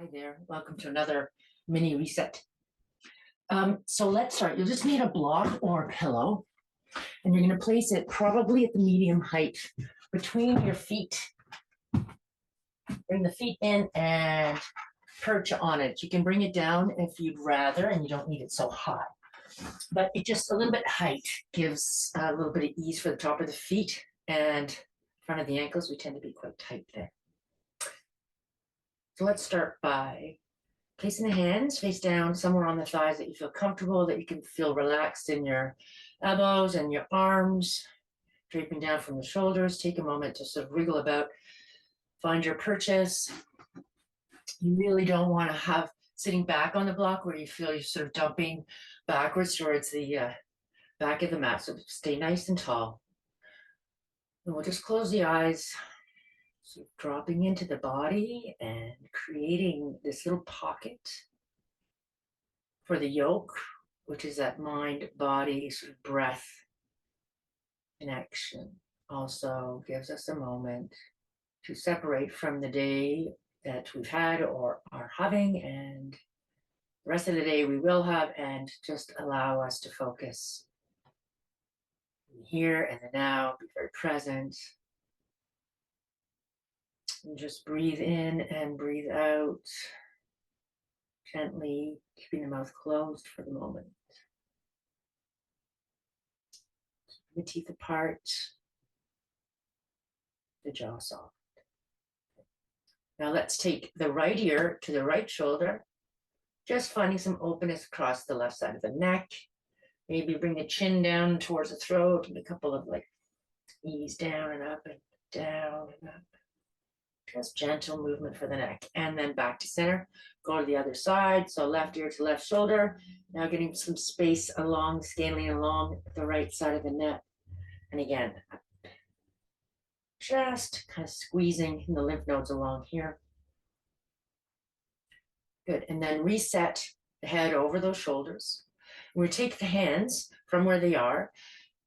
Hi there, welcome to another mini reset. So let's start. You'll just need a block or a pillow, and you're going to place it probably at the medium height between your feet. Bring the feet in and perch on it. You can bring it down if you'd rather, and you don't need it so high. But it just a little bit height gives a little bit of ease for the top of the feet, and front of the ankles, we tend to be quite tight there. So let's start by placing the hands face down somewhere on the thighs that you feel comfortable, that you can feel relaxed in your elbows and your arms, draping down from the shoulders. Take a moment to sort of wriggle about, find your purchase. You really don't want to have sitting back on the block where you feel you're sort of dumping backwards towards the back of the mat. So stay nice and tall. And we'll just close the eyes. So dropping into the body and creating this little pocket for the yoke, which is that mind-body sort of breath connection. Also gives us a moment to separate from the day that we've had or are having, and the rest of the day we will have, and just allow us to focus here and the now, be very present. And just breathe in and breathe out, gently keeping the mouth closed for the moment. Keep the teeth apart, the jaw soft. Now let's take the right ear to the right shoulder, just finding some openness across the left side of the neck. Maybe bring the chin down towards the throat, and a couple of ease down and up and down and up. Just gentle movement for the neck, and then back to center. Go to the other side, so left ear to left shoulder. Now getting some space along, scaling along the right side of the neck. And again, just kind of squeezing the lymph nodes along here. Good, and then reset the head over those shoulders. We take the hands from where they are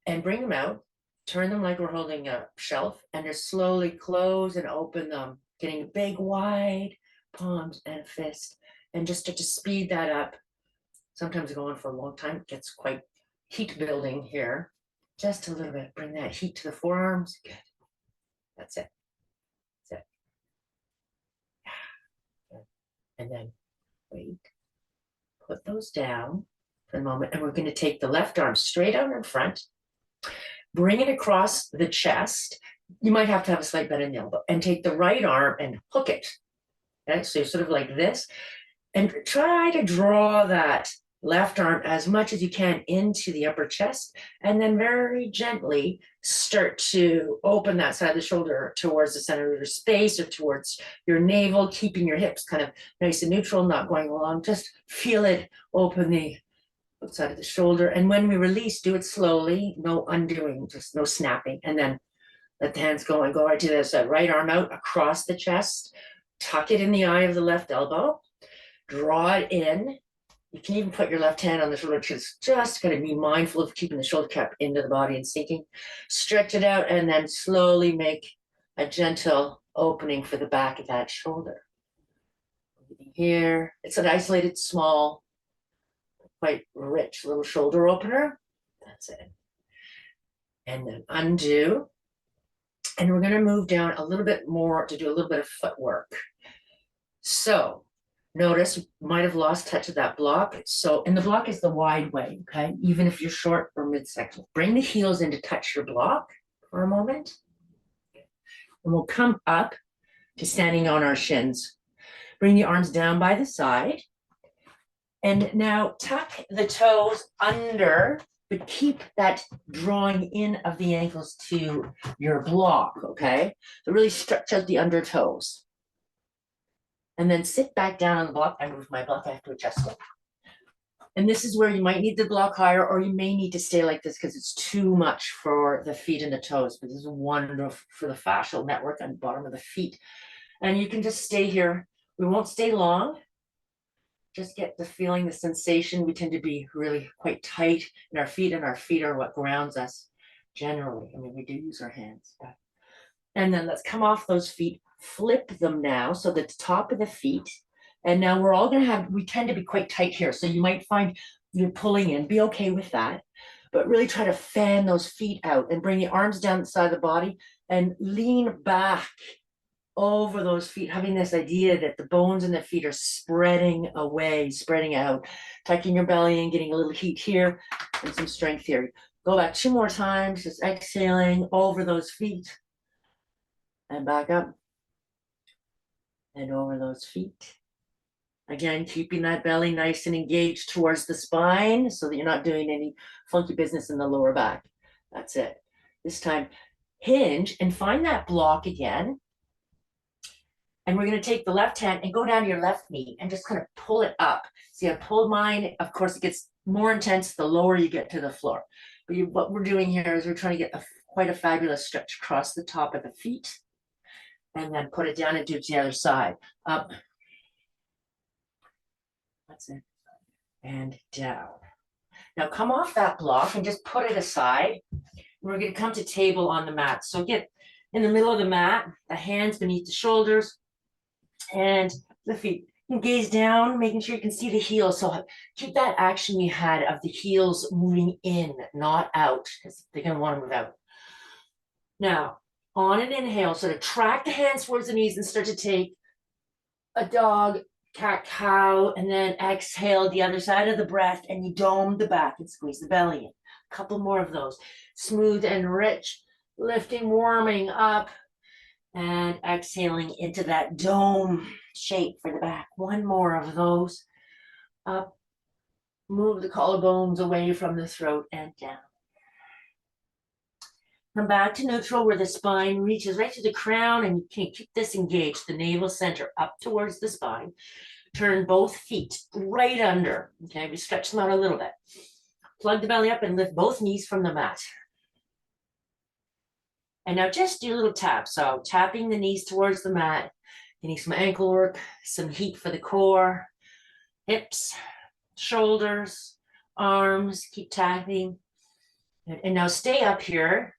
and bring them out. Turn them like we're holding a shelf, and just slowly close and open them, getting big, wide palms and a fist, and just to speed that up. Sometimes going for a long time, it gets quite heat building here. Just a little bit, bring that heat to the forearms. Good, that's it, that's it. Good. And then wait, put those down for a moment, and we're going to take the left arm straight out in front. Bring it across the chest. You might have to have a slight bend in the elbow, and take the right arm and hook it. Okay, so you're sort of like this, and try to draw that left arm as much as you can into the upper chest, and then very gently start to open that side of the shoulder towards the center of your space or towards your navel, keeping your hips kind of nice and neutral, not going along. Just feel it open the outside of the shoulder, and when we release, do it slowly, no undoing, just no snapping, and then let the hands go and go right to the side. Right arm out across the chest, tuck it in the eye of the left elbow, draw it in. You can even put your left hand on the shoulder, which is just going to be mindful of keeping the shoulder cap into the body and sinking. Stretch it out, and then slowly make a gentle opening for the back of that shoulder. Here, it's an isolated, small, quite rich little shoulder opener. That's it. And then undo. And we're going to move down a little bit more to do a little bit of footwork. So notice you might have lost touch of that block. So, and the block is the wide way, okay? Even if you're short or midsection. Bring the heels in to touch your block for a moment. And we'll come up to standing on our shins. Bring the arms down by the side. And now tuck the toes under, but keep that drawing in of the ankles to your block, okay? So really stretch out the under toes. And then sit back down on the block. I moved my block, I have to adjust it. And this is where you might need the block higher, or you may need to stay like this because it's too much for the feet and the toes, but this is wonderful for the fascial network on the bottom of the feet. And you can just stay here. We won't stay long. Just get the feeling, the sensation. We tend to be really quite tight in our feet, and our feet are what grounds us generally. I mean, we do use our hands. But. And then let's come off those feet, flip them now so that the top of the feet And now we're all gonna have, we tend to be quite tight here. So you might find you're pulling in, be okay with that. But really try to fan those feet out and bring the arms down the side of the body and lean back over those feet, having this idea that the bones in the feet are spreading away, spreading out, tucking your belly in, getting a little heat here and some strength here. Go back 2 more times, just exhaling over those feet and back up and over those feet. Again, keeping that belly nice and engaged towards the spine so that you're not doing any funky business in the lower back. That's it. This time, hinge and find that block again. And we're going to take the left hand and go down to your left knee and just kind of pull it up. See, I pulled mine. Of course, it gets more intense the lower you get to the floor. But what we're doing here is we're trying to get quite a fabulous stretch across the top of the feet. And then put it down and do it to the other side. Up. That's it. And down. Now come off that block and just put it aside. We're going to come to table on the mat. So get in the middle of the mat, the hands beneath the shoulders, and the feet. And gaze down, making sure you can see the heels. So keep that action we had of the heels moving in, not out, because they're going to want to move out. Now, on an inhale, sort of track the hands towards the knees and start to take a dog, cat, cow, and then exhale the other side of the breath, and you dome the back and squeeze the belly in. A couple more of those. Smooth and rich, lifting, warming up, and exhaling into that dome shape for the back. One more of those. Up, move the collarbones away from the throat and down. Come back to neutral where the spine reaches right to the crown, and you can keep this engaged, the navel center up towards the spine. Turn both feet right under. Okay, we stretch them out a little bit. Plug the belly up and lift both knees from the mat. And now just do a little tap. So tapping the knees towards the mat, getting some ankle work, some heat for the core, hips, shoulders, arms, keep tapping. And now stay up here.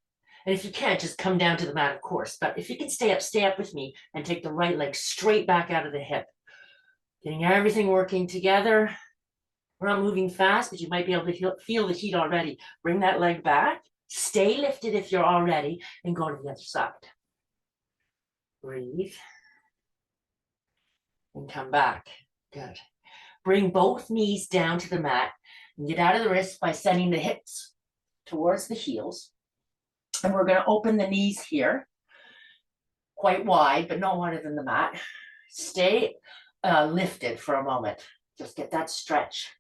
And if you can't, just come down to the mat, of course. But if you can stay up with me and take the right leg straight back out of the hip. Getting everything working together. We're not moving fast, but you might be able to feel the heat already. Bring that leg back. Stay lifted if you're all ready, and go to the other side. Breathe. And come back. Good. Bring both knees down to the mat and get out of the wrists by sending the hips towards the heels. And we're going to open the knees here, quite wide, but no wider than the mat. Stay lifted for a moment. Just get that stretch.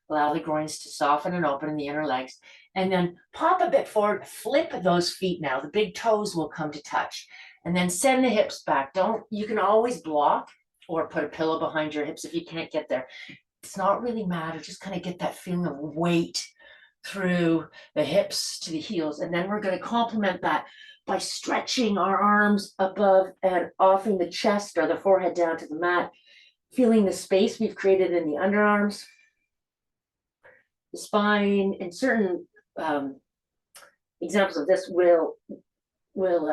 Allow the groins to soften and open in the inner legs. And then pop a bit forward, flip those feet now. The big toes will come to touch. And then send the hips back. You can always block or put a pillow behind your hips if you can't get there. It's not really matter. Just kind of get that feeling of weight through the hips to the heels. And then we're going to complement that by stretching our arms above and offing the chest or the forehead down to the mat, feeling the space we've created in the underarms, the spine, and certain examples of this will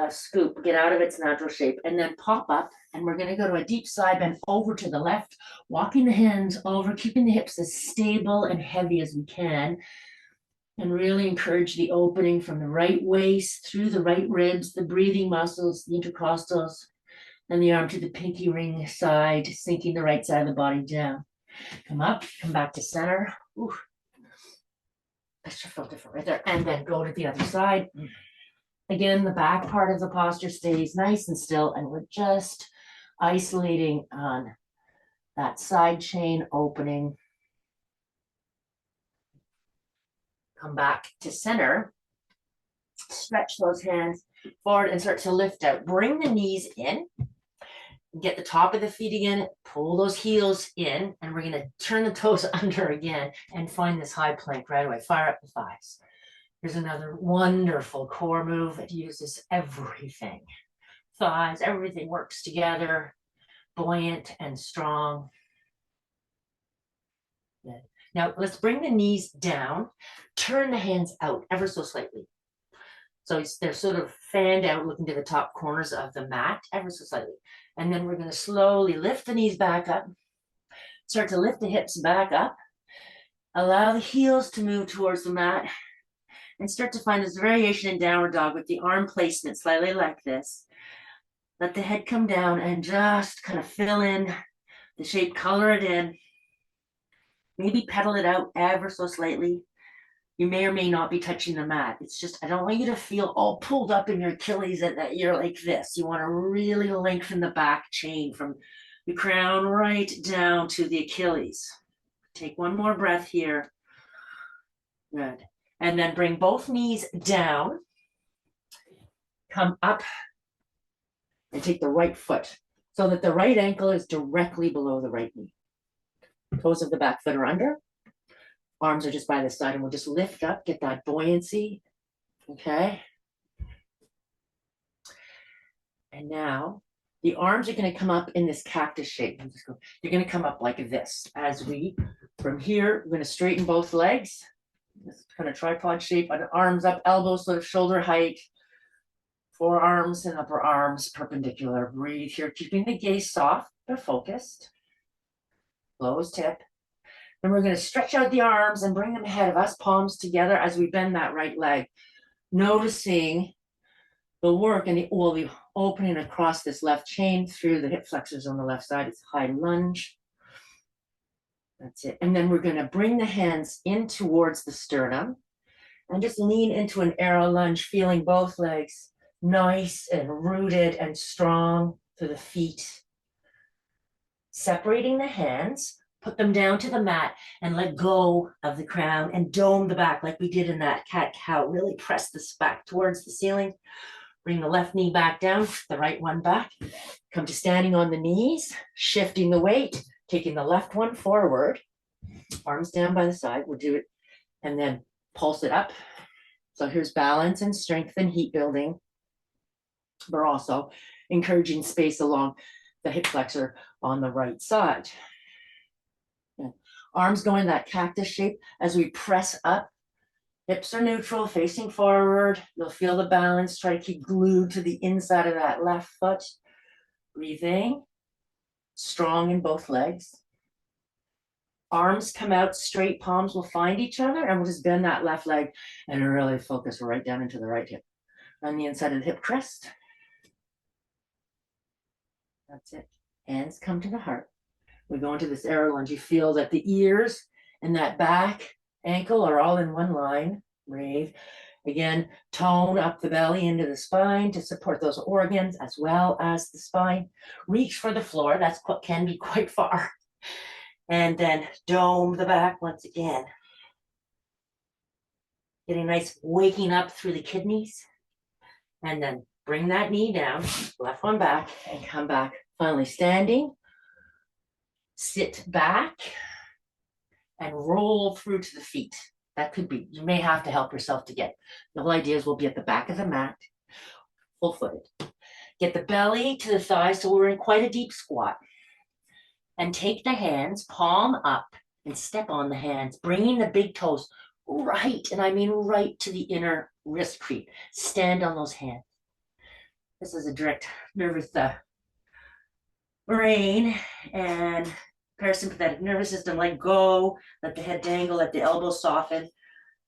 scoop, get out of its natural shape, and then pop up. And we're going to go to a deep side bend over to the left, walking the hands over, keeping the hips as stable and heavy as we can. And really encourage the opening from the right waist through the right ribs, the breathing muscles, the intercostals, and the arm to the pinky ring side, sinking the right side of the body down. Come up, come back to center. Ooh. That should feel different right there. And then go to the other side. Again, the back part of the posture stays nice and still, and we're just isolating on that side chain opening. Come back to center, stretch those hands forward and start to lift out. Bring the knees in, get the top of the feet again, pull those heels in, and we're going to turn the toes under again and find this high plank right away. Fire up the thighs. Here's another wonderful core move. It uses everything. Thighs, everything works together, buoyant and strong. Good. Now let's bring the knees down, turn the hands out ever so slightly. So they're sort of fanned out, looking to the top corners of the mat ever so slightly. And then we're going to slowly lift the knees back up Start to lift the hips back up. Allow the heels to move towards the mat and start to find this variation in downward dog with the arm placement slightly like this. Let the head come down and just kind of fill in the shape, color it in. Maybe pedal it out ever so slightly. You may or may not be touching the mat. It's just, I don't want you to feel all pulled up in your Achilles and that you're like this. You want to really lengthen the back chain from the crown right down to the Achilles. Take one more breath here. Good. And then bring both knees down. Come up and take the right foot so that the right ankle is directly below the right knee. Toes of the back foot are under. Arms are just by the side, and we'll just lift up, get that buoyancy. Okay. And now the arms are going to come up in this cactus shape. You're going to come up like this as we, from here, we're going to straighten both legs. This kind of tripod shape, arms up, elbows sort of shoulder height, forearms and upper arms perpendicular. Breathe here, keeping the gaze soft but focused. Closed hip. Then we're going to stretch out the arms and bring them ahead of us, palms together as we bend that right leg. Noticing the work and the opening across this left chain through the hip flexors on the left side. It's high lunge. That's it. And then we're going to bring the hands in towards the sternum and just lean into an arrow lunge, feeling both legs nice and rooted and strong through the feet. Separating the hands, put them down to the mat and let go of the crown and dome the back like we did in that cat-cow. Really press this back towards the ceiling. Bring the left knee back down, the right one back. Come to standing on the knees, shifting the weight, taking the left one forward, arms down by the side. We'll do it and then pulse it up. So here's balance and strength and heat building, but also encouraging space along the hip flexor on the right side. And arms go in that cactus shape as we press up. Hips are neutral, facing forward. You'll feel the balance. Try to keep glued to the inside of that left foot. Breathing. Strong in both legs. Arms come out straight, palms will find each other, and we'll just bend that left leg and really focus right down into the right hip. On the inside of the hip crest. That's it. Hands come to the heart. We go into this arrow lunge. You feel that the ears and that back ankle are all in one line. Breathe. Again, tone up the belly into the spine to support those organs as well as the spine. Reach for the floor. That's what can be quite far. And then dome the back once again. Getting nice waking up through the kidneys. And then bring that knee down, left one back, and come back. Finally standing. Sit back and roll through to the feet. That could be, you may have to help yourself to get. The whole idea is we'll be at the back of the mat, full-footed. Get the belly to the thighs so we're in quite a deep squat. And take the hands, palm up, and step on the hands, bringing the big toes right, and I mean right to the inner wrist creep. Stand on those hands. This is a direct nervous brain and parasympathetic nervous system. Let go, let the head dangle, let the elbows soften.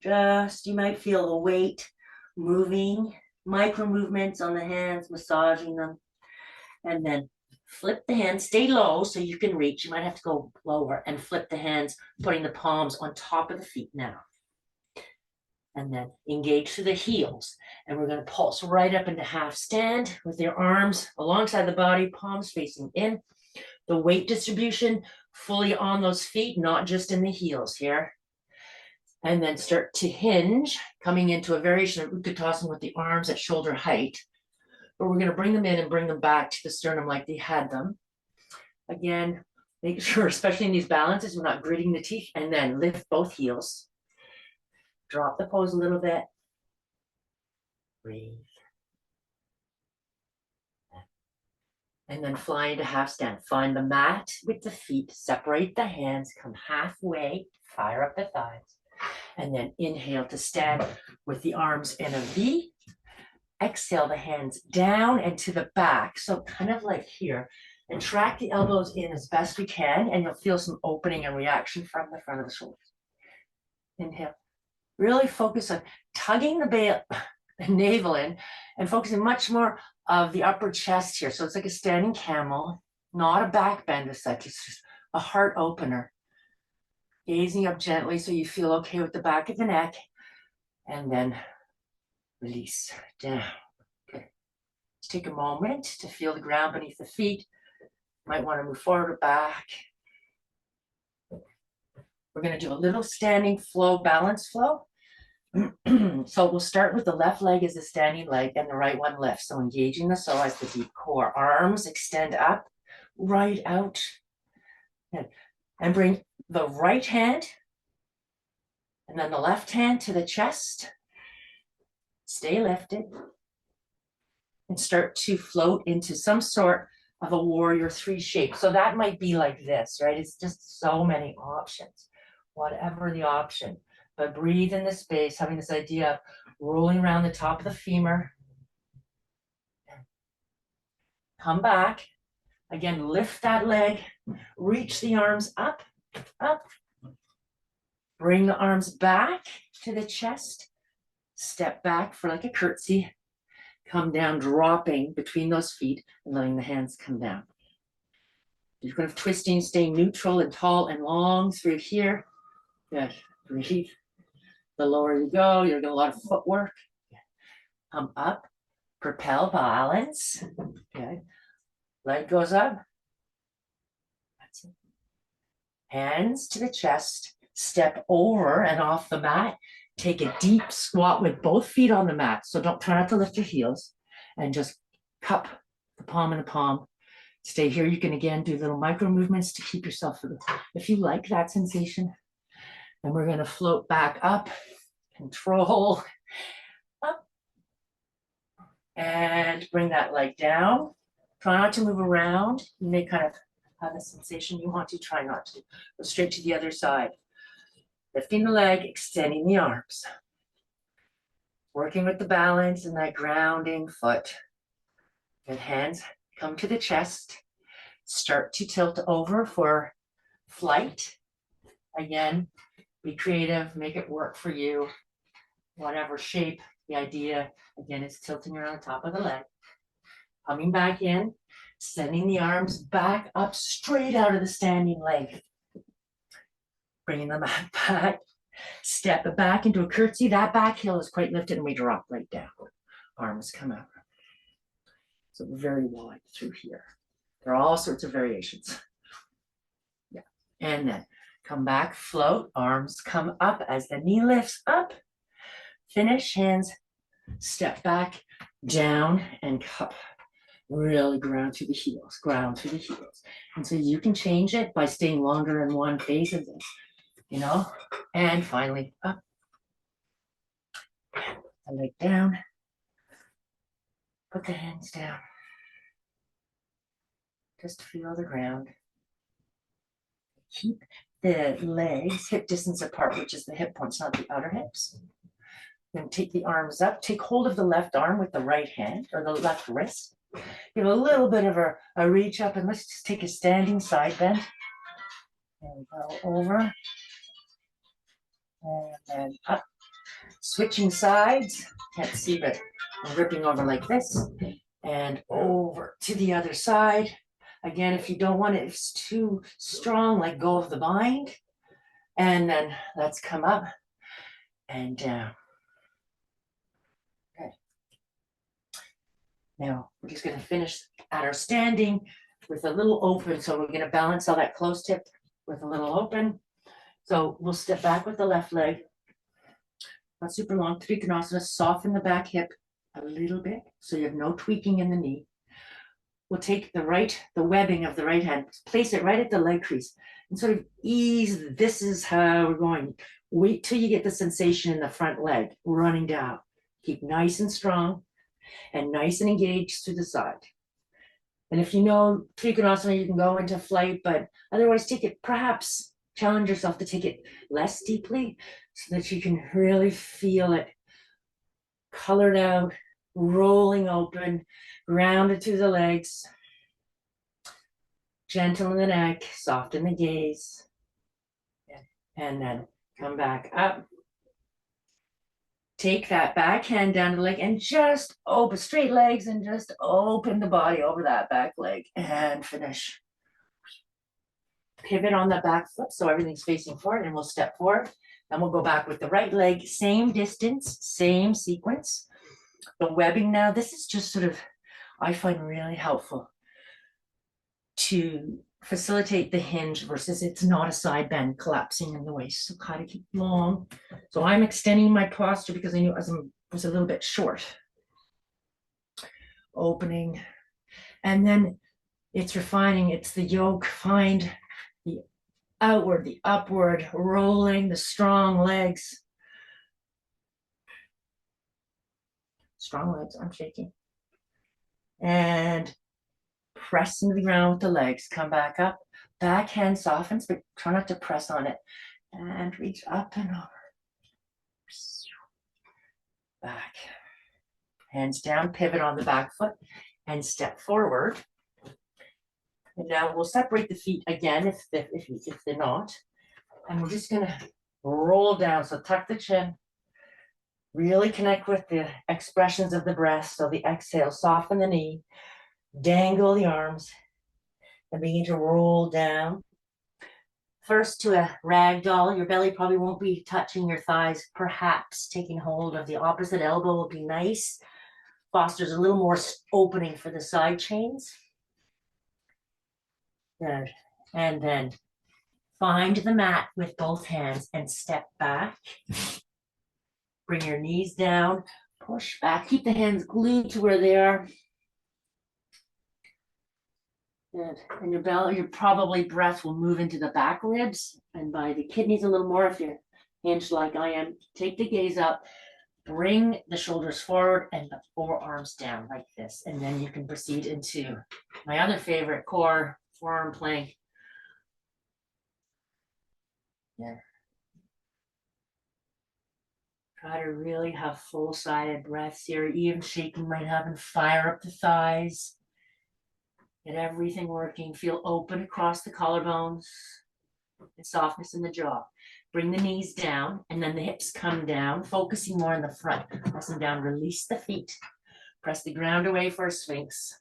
Just, you might feel the weight moving, micro movements on the hands, massaging them. And then flip the hands, stay low so you can reach. You might have to go lower and flip the hands, putting the palms on top of the feet now. And then engage through the heels. And we're going to pulse right up into half stand with your arms alongside the body, palms facing in. The weight distribution fully on those feet, not just in the heels here. And then start to hinge, coming into a variation of Utkatasana with the arms at shoulder height. But we're going to bring them in and bring them back to the sternum like they had them. Again, make sure, especially in these balances, we're not gritting the teeth. And then lift both heels. Drop the pose a little bit. Breathe. And then fly into half stand. Find the mat with the feet. Separate the hands. Come halfway. Fire up the thighs. And then inhale to stand with the arms in a V. Exhale the hands down and to the back. So kind of like here. and track the elbows in as best we can, and you'll feel some opening and reaction from the front of the shoulders. Inhale. Really focus on tugging the navel in and focusing much more of the upper chest here. So it's like a standing camel, not a back bend as such. It's just a heart opener. Gazing up gently so you feel okay with the back of the neck, and then release down. Okay. Just take a moment to feel the ground beneath the feet. Might want to move forward or back. We're going to do a little standing flow, balance flow. So we'll start with the left leg as a standing leg and the right one lifts. So engaging the psoas, the deep core. Arms extend up, right out. And bring the right hand and then the left hand to the chest. Stay lifted. And start to float into some sort of a warrior three shape. So that might be like this, right? It's just so many options, whatever the option. But breathe in the space, having this idea of rolling around the top of the femur. Come back. Again, lift that leg. Reach the arms up, up. Bring the arms back to the chest. Step back for like a curtsy. Come down, dropping between those feet and letting the hands come down. You're kind of twisting, staying neutral and tall and long through here. Good. Breathe. The lower you go, you're getting a lot of footwork. Come up, propel, balance. Good. Leg goes up. That's it. Hands to the chest. Step over and off the mat. Take a deep squat with both feet on the mat. So don't try not to lift your heels. And just cup the palm and the palm. Stay here. You can again do little micro movements to keep yourself, if you like that sensation. And we're going to float back up. Control. Up. And bring that leg down. Try not to move around. You may kind of have a sensation you want to. Try not to. Go straight to the other side. Lifting the leg, extending the arms. Working with the balance and that grounding foot. And hands come to the chest. Start to tilt over for flight. Again, be creative, make it work for you. Whatever shape, the idea, again, is tilting around the top of the leg. Coming back in, sending the arms back up straight out of the standing leg. Bringing them back. Step it back into a curtsy. That back heel is quite lifted and we drop right down. Arms come out. So very wide through here. There are all sorts of variations. Yeah. And then come back, float, arms come up as the knee lifts up. Finish, hands, step back, down, and cup. Really ground through the heels, ground through the heels. And so you can change it by staying longer in one phase of this, you know? And finally, up. The leg down. Put the hands down. Just feel the ground. Keep the legs hip distance apart, which is the hip points, not the outer hips. Then take the arms up. Take hold of the left arm with the right hand or the left wrist. Give a little bit of a reach up, and let's just take a standing side bend. And go over. And then up. Switching sides. Can't see, but I'm ripping over like this. And over to the other side. Again, if you don't want it, if it's too strong, let go of the bind. And then let's come up and down. Okay. Now, we're just going to finish at our standing with a little open. So we're going to balance all that closed hip with a little open. So we'll step back with the left leg. Not super long. Trikonasana, soften the back hip a little bit so you have no tweaking in the knee. We'll take the webbing of the right hand, place it right at the leg crease and sort of ease. This is how we're going. Wait till you get the sensation in the front leg running down. Keep nice and strong and nice and engaged to the side. And if you know Trikonasana, you can go into flight, but otherwise take it, perhaps challenge yourself to take it less deeply so that you can really feel it colored out, rolling open, grounded through the legs. Gentle in the neck, soften the gaze. And then come back up. Take that back hand down to the leg and just open straight legs and just open the body over that back leg and finish. Pivot on the back foot so everything's facing forward, and we'll step forward. Then we'll go back with the right leg, same distance, same sequence. The webbing now, this is just sort of, I find really helpful to facilitate the hinge versus it's not a side bend collapsing in the waist. So kind of keep long. So I'm extending my posture because I knew I was a little bit short. Opening. And then it's refining. It's the yoke. Find the outward, the upward, rolling the strong legs. Strong legs. I'm shaking. And press into the ground with the legs. Come back up. Back hand softens, but try not to press on it. And reach up and over. Back. Hands down, pivot on the back foot, and step forward. And now we'll separate the feet again if they're not. And we're just gonna roll down. So tuck the chin. Really connect with the expressions of the breath. So the exhale, soften the knee, dangle the arms, and begin to roll down. First to a rag doll. Your belly probably won't be touching your thighs. Perhaps taking hold of the opposite elbow will be nice. Fosters a little more opening for the side chains. Good. And then find the mat with both hands and step back. Bring your knees down. Push back. Keep the hands glued to where they are. Good. And your belly, your probably breath will move into the back ribs and by the kidneys a little more if you're hinged like I am. Take the gaze up. Bring the shoulders forward and the forearms down like this. And then you can proceed into my other favorite core, forearm plank. Yeah. Try to really have full-sided breaths here. Even shaking might happen. Fire up the thighs. Get everything working. Feel open across the collarbones and softness in the jaw. Bring the knees down and then the hips come down, focusing more in the front. Press them down, release the feet. Press the ground away for a sphinx.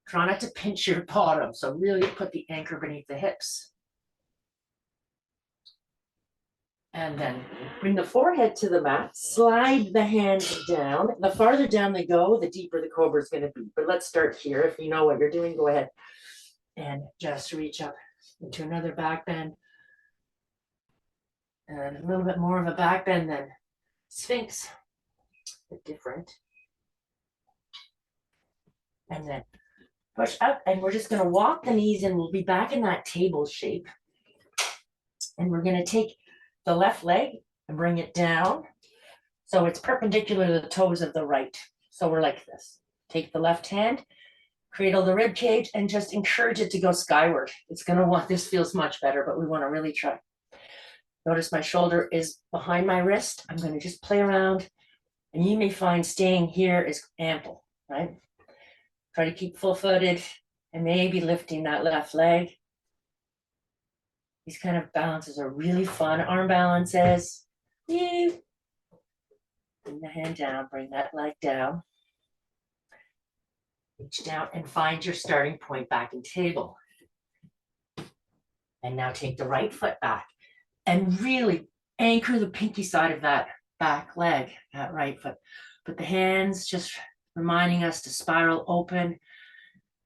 Try not to pinch your bottom, so really put the anchor beneath the hips. And then bring the forehead to the mat, slide the hands down. The farther down they go, the deeper the cobra is going to be. But let's start here. If you know what you're doing, go ahead and just reach up into another back bend. And a little bit more of a back bend than Sphinx, but different. And then push up, and we're just going to walk the knees and we'll be back in that table shape. And we're going to take the left leg and bring it down so it's perpendicular to the toes of the right. So we're like this. Take the left hand, cradle the rib cage, and just encourage it to go skyward. It's going to want, this feels much better, but we want to really try. Notice my shoulder is behind my wrist. I'm going to just play around, and you may find staying here is ample, right? Try to keep full-footed and maybe lifting that left leg. These kind of balances are really fun. Arm balances. Bring the hand down, bring that leg down. Reach down and find your starting point back in table. And now take the right foot back and really anchor the pinky side of that back leg, that right foot. But the hands just reminding us to spiral open,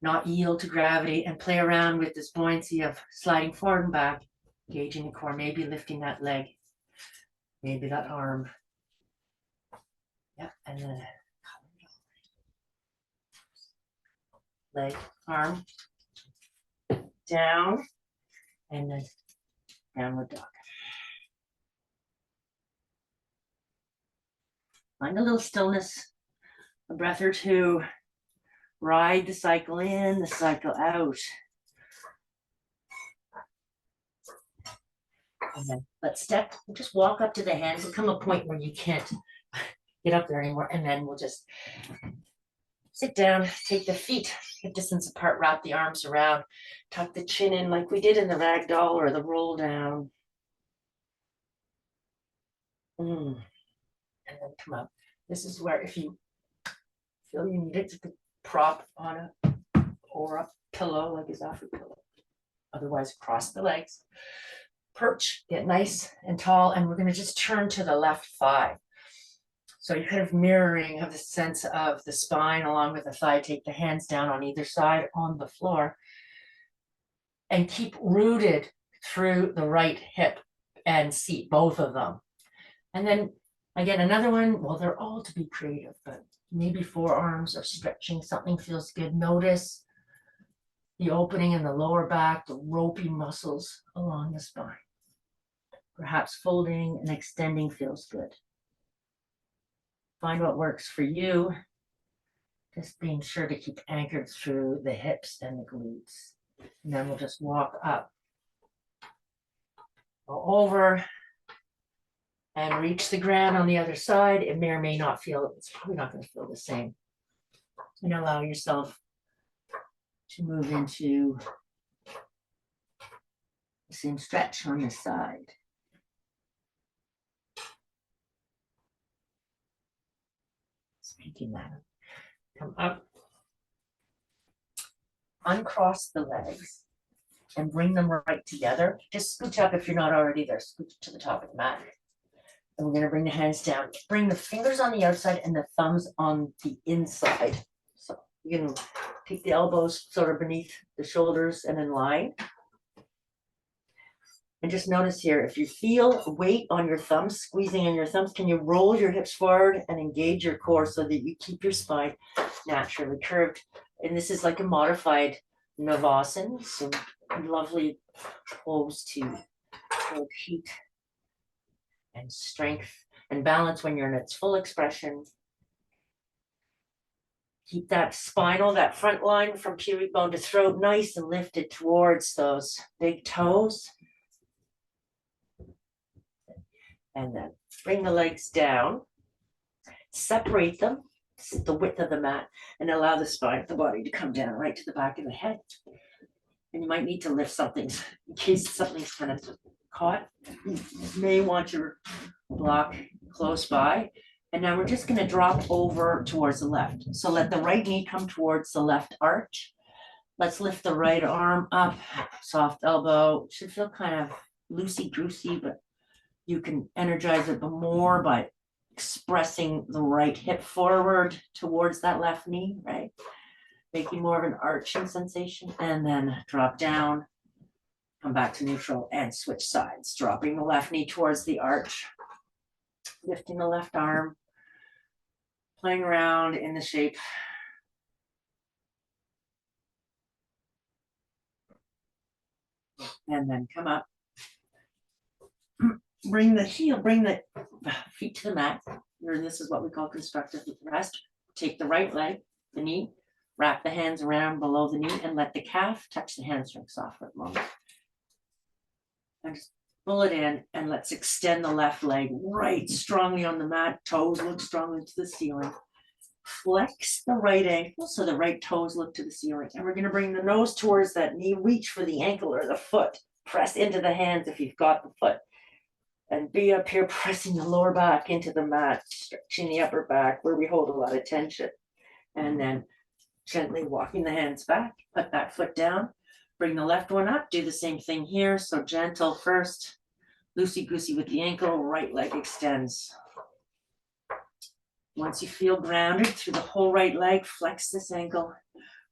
not yield to gravity, and play around with this buoyancy of sliding forward and back, engaging the core, maybe lifting that leg, maybe that arm. Yeah, and then leg, arm, down, and then downward dog. Find a little stillness, a breath or two. Ride the cycle in, the cycle out. And then let's step, just walk up to the hands. There'll come a point where you can't get up there anymore. And then we'll just Sit down, take the feet hip distance apart, wrap the arms around, tuck the chin in like we did in the rag doll or the roll down. And then come up. This is where if you feel you need it, you could prop on a or a pillow like a Zafra pillow. Otherwise, cross the legs, perch, get nice and tall, and we're going to just turn to the left thigh. So you're kind of mirroring of the sense of the spine along with the thigh. Take the hands down on either side on the floor and keep rooted through the right hip and seat, both of them. And then again, another one, well, they're all to be creative, but maybe forearms or stretching, something feels good. Notice the opening in the lower back, the ropey muscles along the spine. Perhaps folding and extending feels good. Find what works for you. Just being sure to keep anchored through the hips and the glutes. And then we'll just walk up, go over, and reach the ground on the other side. It may or may not feel, it's probably not going to feel the same. And allow yourself to move into the same stretch on this side. Speaking that, come up, uncross the legs, and bring them right together. Just scooch up if you're not already there. Scooch to the top of the mat. And we're going to bring the hands down. Bring the fingers on the outside and the thumbs on the inside. So you can keep the elbows sort of beneath the shoulders and in line. And just notice here, if you feel weight on your thumbs, squeezing on your thumbs, can you roll your hips forward and engage your core so that you keep your spine naturally curved? And this is like a modified Navasana, so lovely pose to build heat and strength and balance when you're in its full expression. Keep that spinal, that front line from pubic bone to throat nice and lifted towards those big toes. And then bring the legs down, separate them, the width of the mat, and allow the spine of the body to come down right to the back of the head. And you might need to lift something in case something's kind of caught. You may want your block close by. And now we're just going to drop over towards the left. So let the right knee come towards the left arch. Let's lift the right arm up, soft elbow. Should feel kind of loosey-goosey, but you can energize it more by expressing the right hip forward towards that left knee, right? Making more of an arching sensation, and then drop down, come back to neutral and switch sides, dropping the left knee towards the arch, lifting the left arm, playing around in the shape. And then come up. Bring the feet to the mat. This is what we call constructive rest. Take the right leg, the knee, wrap the hands around below the knee, and let the calf touch the hamstring soft for a moment. And just pull it in, and let's extend the left leg right strongly on the mat. Toes look strongly to the ceiling. Flex the right ankle so the right toes look to the ceiling. And we're going to bring the nose towards that knee. Reach for the ankle or the foot. Press into the hands if you've got the foot. And be up here pressing the lower back into the mat, stretching the upper back where we hold a lot of tension. And then gently walking the hands back, put that foot down, bring the left one up, do the same thing here. So gentle first, loosey-goosey with the ankle, right leg extends. Once you feel grounded through the whole right leg, flex this ankle,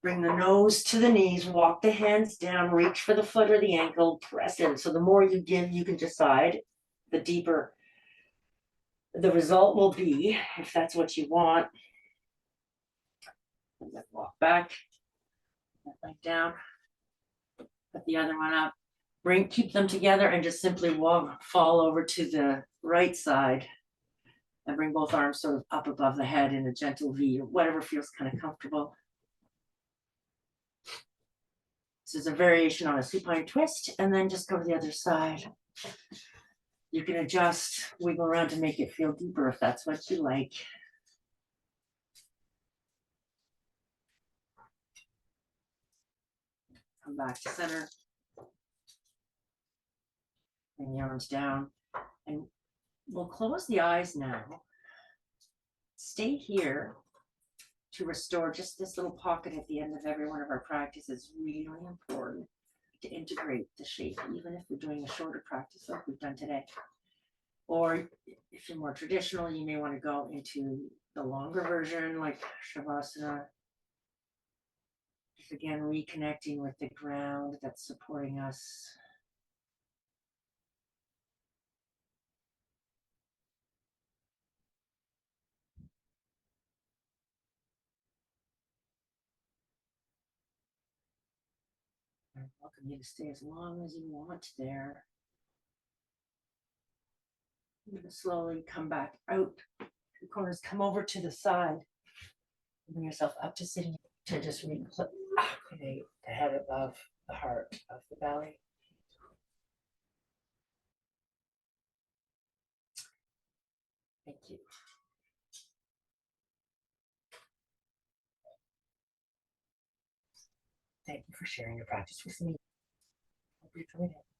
bring the nose to the knees, walk the hands down, reach for the foot or the ankle, press in. So the more you give, you can decide, the deeper the result will be, if that's what you want. And then walk back, that leg down, put the other one up, keep them together and just simply fall over to the right side and bring both arms sort of up above the head in a gentle V or whatever feels kind of comfortable. This is a variation on a supine twist, and then just go to the other side. You can adjust, wiggle around to make it feel deeper if that's what you like. Come back to center. Bring the arms down. And we'll close the eyes now. Stay here to restore just this little pocket at the end of every one of our practices. Really important to integrate the shape, even if we're doing a shorter practice like we've done today. Or if you're more traditional, you may want to go into the longer version like Shavasana. Just again, reconnecting with the ground that's supporting us. I welcome you to stay as long as you want there. You're going to slowly come back out. The corners, come over to the side. Bring yourself up to sitting, to just activate the head above the heart of the belly. Thank you. Thank you for sharing your practice with me. Hope you enjoyed it.